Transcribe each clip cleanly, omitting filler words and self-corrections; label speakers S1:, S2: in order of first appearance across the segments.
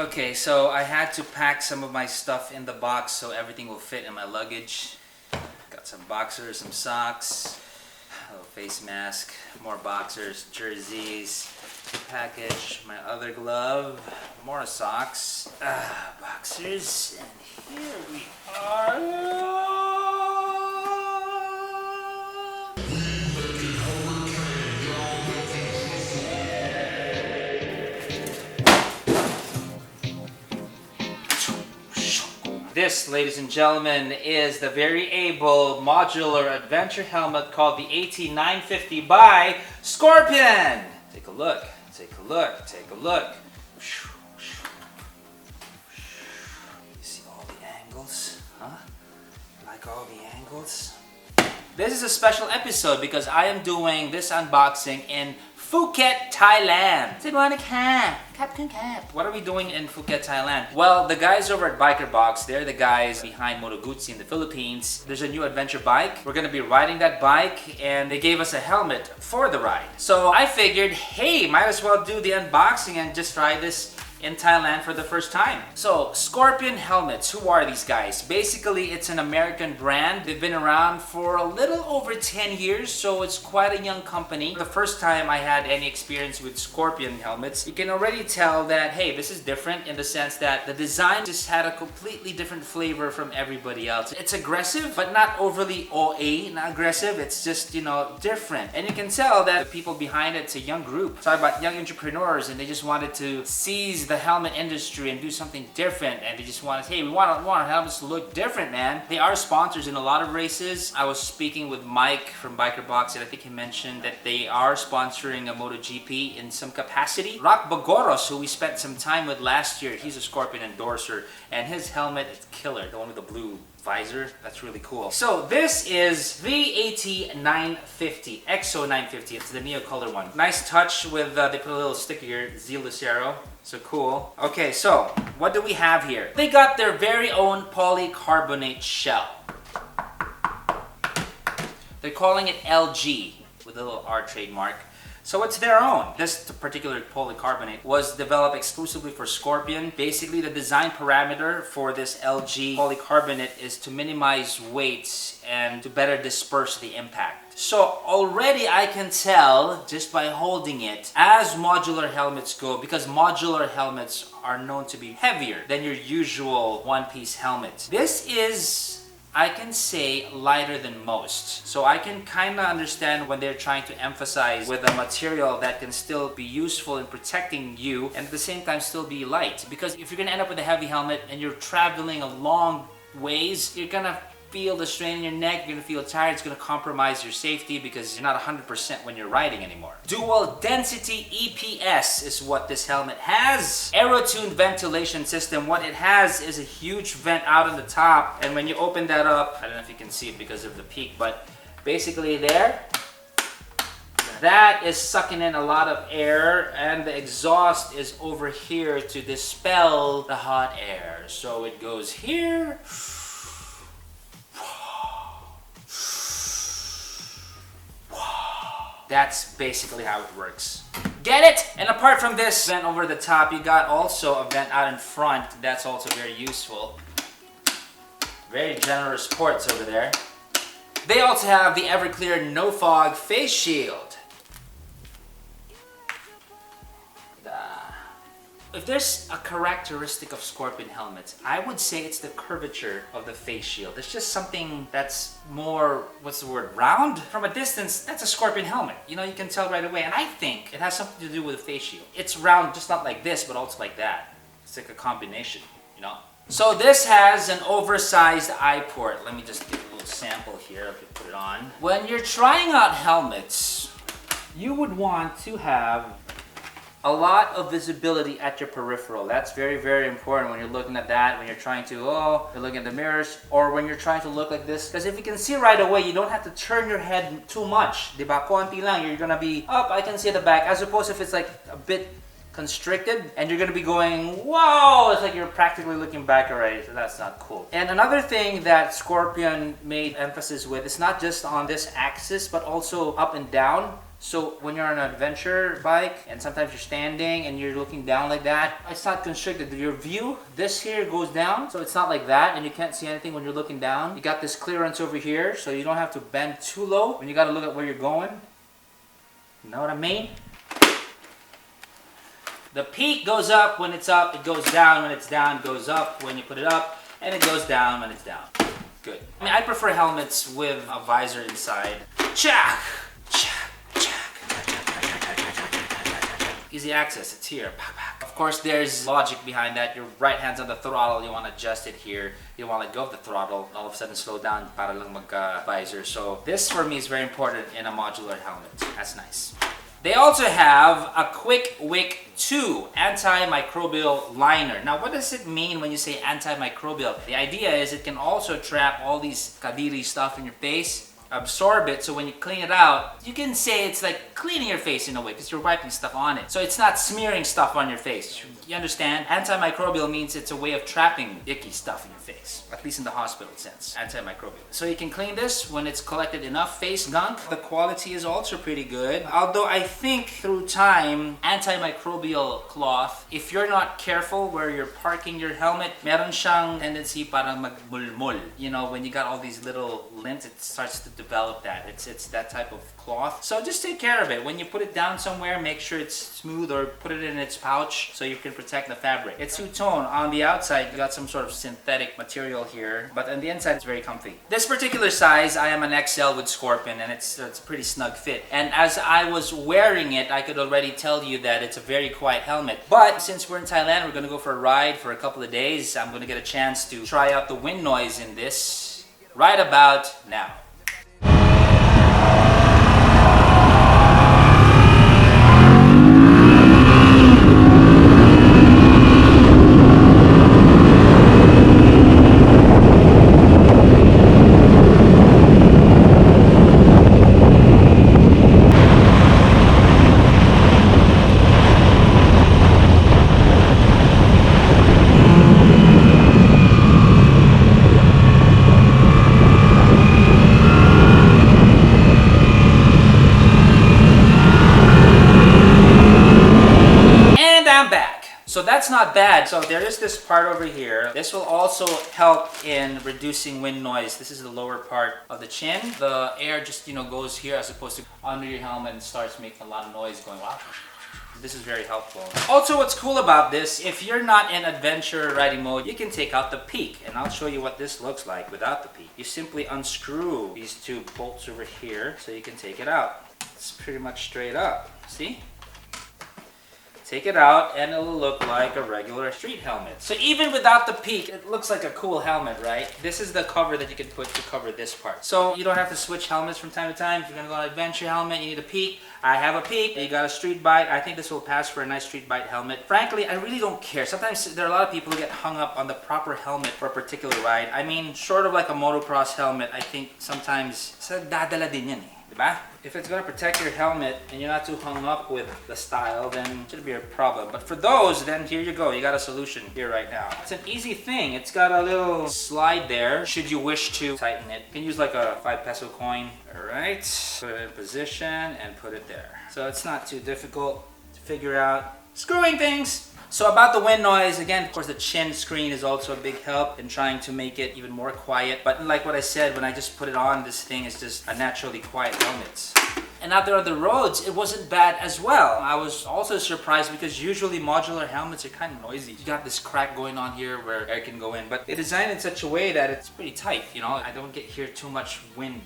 S1: Okay, so I had to pack some of my stuff in the box so everything will fit in my luggage. Got some boxers, some socks, a little face mask, more boxers, jerseys, package, my other glove, more socks, boxers, and here we are. This, ladies and gentlemen, is the very able modular adventure helmet called the AT950 by Scorpion. Take a look, take a look, take a look. You see all the angles, huh? Like all the angles? This is a special episode because I am doing this unboxing in Phuket, Thailand. What are we doing in Phuket, Thailand? Well, the guys over at Biker Box, they're the guys behind Moto Guzzi in the Philippines. There's a new adventure bike. We're gonna be riding that bike and they gave us a helmet for the ride. So I figured, hey, might as well do the unboxing and just try this in Thailand for the first time. So, Scorpion helmets, who are these guys? Basically, it's an American brand. They've been around for a little over 10 years, so it's quite a young company. The first time I had any experience with Scorpion helmets, you can already tell that, hey, this is different in the sense that the design just had a completely different flavor from everybody else. It's aggressive, but not overly OA, not aggressive. It's just, you know, different. And you can tell that the people behind it's a young group. Talk about young entrepreneurs and they just wanted to seize the helmet industry and do something different, and they just wanted, hey, we want our helmets to look different, man. They are sponsors in a lot of races. I was speaking with Mike from Biker Box and I think he mentioned that they are sponsoring a MotoGP in some capacity. Rock Bagoros, who we spent some time with last year, he's a Scorpion endorser and his helmet is killer, the one with the blue visor. That's really cool. So this is the AT950, Exo 950. It's the neo color one. Nice touch with, they put a little sticker here, Z Lucero. So cool. Okay, so what do we have here? They got their very own polycarbonate shell. They're calling it LG with a little R trademark. So it's their own. This particular polycarbonate was developed exclusively for Scorpion. Basically, the design parameter for this LG polycarbonate is to minimize weight and to better disperse the impact. So already I can tell just by holding it, as modular helmets go, because modular helmets are known to be heavier than your usual one-piece helmet. This is, I can say, lighter than most. So I can kind of understand when they're trying to emphasize with a material that can still be useful in protecting you and at the same time still be light. Because if you're gonna end up with a heavy helmet and you're traveling a long ways, you're gonna feel the strain in your neck, you're gonna feel tired, it's gonna compromise your safety because you're not 100% when you're riding anymore. Dual density EPS is what this helmet has. Aero-tuned ventilation system. What it has is a huge vent out on the top, and when you open that up, I don't know if you can see it because of the peak, but basically there, that is sucking in a lot of air, and the exhaust is over here to dispel the hot air. So it goes here, that's basically how it works. Get it? And apart from this vent over the top, you got also a vent out in front. That's also very useful. Very generous ports over there. They also have the Everclear No Fog face shield. If there's a characteristic of Scorpion helmets, I would say it's the curvature of the face shield. It's just something that's more, what's the word, round? From a distance, that's a Scorpion helmet. You know, you can tell right away. And I think it has something to do with the face shield. It's round, just not like this, but also like that. It's like a combination, you know? So this has an oversized eye port. Let me just give a little sample here. Let me put it on. When you're trying out helmets, you would want to have a lot of visibility at your peripheral. That's very, very important when you're looking at that, when you're trying to, you're looking at the mirrors, or when you're trying to look like this. Because if you can see right away, you don't have to turn your head too much. Diba? Konti lang, you're gonna be up, I can see the back. As opposed if it's like a bit constricted, and you're gonna be going, whoa, it's like you're practically looking back already, so that's not cool. And another thing that Scorpion made emphasis with is not just on this axis, but also up and down. So when you're on an adventure bike and sometimes you're standing and you're looking down like that, it's not constricted. Your view, this here goes down, so it's not like that and you can't see anything when you're looking down. You got this clearance over here, so you don't have to bend too low when you got to look at where you're going. You know what I mean? The peak goes up when it's up, it goes down when it's down, it goes up when you put it up, and it goes down when it's down. Good. I mean, I prefer helmets with a visor inside. Cha! Easy access, it's here. Of course, there's logic behind that. Your right hand's on the throttle, you want to adjust it here. You want to let go of the throttle, all of a sudden slow down para lang mag-visor. So this for me is very important in a modular helmet. That's nice. They also have a Quick Wick 2 antimicrobial liner. Now, what does it mean when you say antimicrobial? The idea is it can also trap all these kadiri stuff in your face, absorb it, so when you clean it out, you can say it's like cleaning your face in a way because you're wiping stuff on it. So it's not smearing stuff on your face. You understand? Antimicrobial means it's a way of trapping icky stuff in your face, at least in the hospital sense. Antimicrobial. So you can clean this when it's collected enough face gunk. The quality is also pretty good. Although I think through time, antimicrobial cloth, if you're not careful where you're parking your helmet, meron siyang tendency parang magmulmul. You know, when you got all these little lint, it starts to develop that. It's that type of cloth. So just take care of it. When you put it down somewhere, make sure it's smooth or put it in its pouch so you can protect the fabric. It's two-tone. On the outside, you got some sort of synthetic material here, but on the inside, it's very comfy. This particular size, I am an XL with Scorpion, and it's a pretty snug fit. And as I was wearing it, I could already tell you that it's a very quiet helmet. But since we're in Thailand, we're gonna go for a ride for a couple of days. I'm gonna get a chance to try out the wind noise in this right about now. So that's not bad. So there is this part over here. This will also help in reducing wind noise. This is the lower part of the chin. The air just, goes here as opposed to under your helmet and starts making a lot of noise going, wow. This is very helpful. Also, what's cool about this, if you're not in adventure riding mode, you can take out the peak. And I'll show you what this looks like without the peak. You simply unscrew these two bolts over here so you can take it out. It's pretty much straight up. See? Take it out and it'll look like a regular street helmet. So even without the peak, it looks like a cool helmet, right? This is the cover that you can put to cover this part. So you don't have to switch helmets from time to time. If you're gonna go on an adventure helmet, you need a peak. I have a peak. You got a street bike. I think this will pass for a nice street bike helmet. Frankly, I really don't care. Sometimes there are a lot of people who get hung up on the proper helmet for a particular ride. I mean, short of like a motocross helmet, I think sometimes sa dadala din yan eh. Diba? If it's going to protect your helmet and you're not too hung up with the style, then it shouldn't be a problem. But for those, then here you go. You got a solution here right now. It's an easy thing. It's got a little slide there should you wish to tighten it. You can use like a 5 peso coin. Alright, put it in position and put it there. So it's not too difficult to figure out screwing things. So about the wind noise, again, of course the chin screen is also a big help in trying to make it even more quiet. But like what I said, when I just put it on, this thing is just a naturally quiet helmet. And out there on the roads, it wasn't bad as well. I was also surprised because usually modular helmets are kind of noisy. You got this crack going on here where air can go in, but they designed it in such a way that it's pretty tight. I don't get here too much wind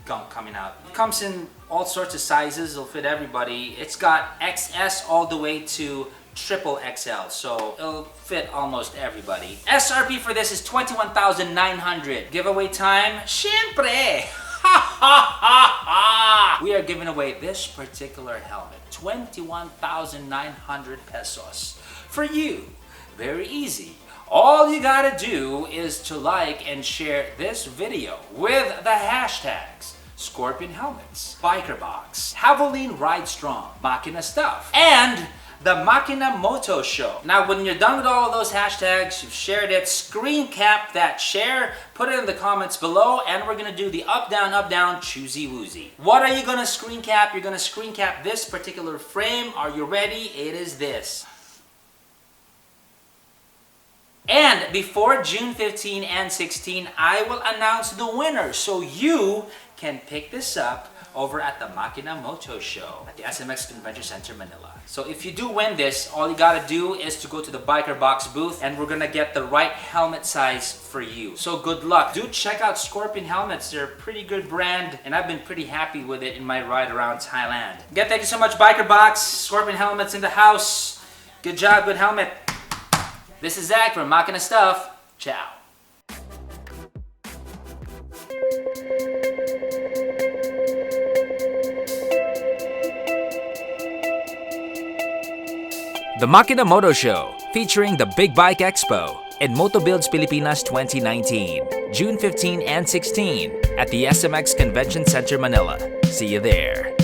S1: gunk coming out. It comes in all sorts of sizes, it'll fit everybody. It's got XS all the way to triple XL, so it'll fit almost everybody. SRP for this is 21,900. Giveaway time, syempre! We are giving away this particular helmet, 21,900 pesos. For you, very easy. All you gotta do is to like and share this video with the hashtags Scorpion Helmets, Biker Box, Havoline Ride Strong, Makina Stuff, and the Makina Moto Show. Now, when you're done with all of those hashtags, you've shared it, screen cap that share, put it in the comments below, and we're gonna do the up, down, choosy woozy. What are you gonna screen cap? You're gonna screen cap this particular frame. Are you ready? It is this. And before June 15 and 16, I will announce the winner, so you can pick this up over at the Makina Moto Show at the SMX Convention Center, Manila. So if you do win this, all you gotta do is to go to the Biker Box booth and we're gonna get the right helmet size for you. So good luck. Do check out Scorpion helmets. They're a pretty good brand and I've been pretty happy with it in my ride around Thailand. Again, thank you so much, Biker Box. Scorpion helmets in the house. Good job, good helmet. This is Zach from Makina Stuff. Ciao. The Makina Moto Show, featuring the Big Bike Expo and Moto Builds Pilipinas 2019, June 15 and 16 at the SMX Convention Center, Manila. See you there.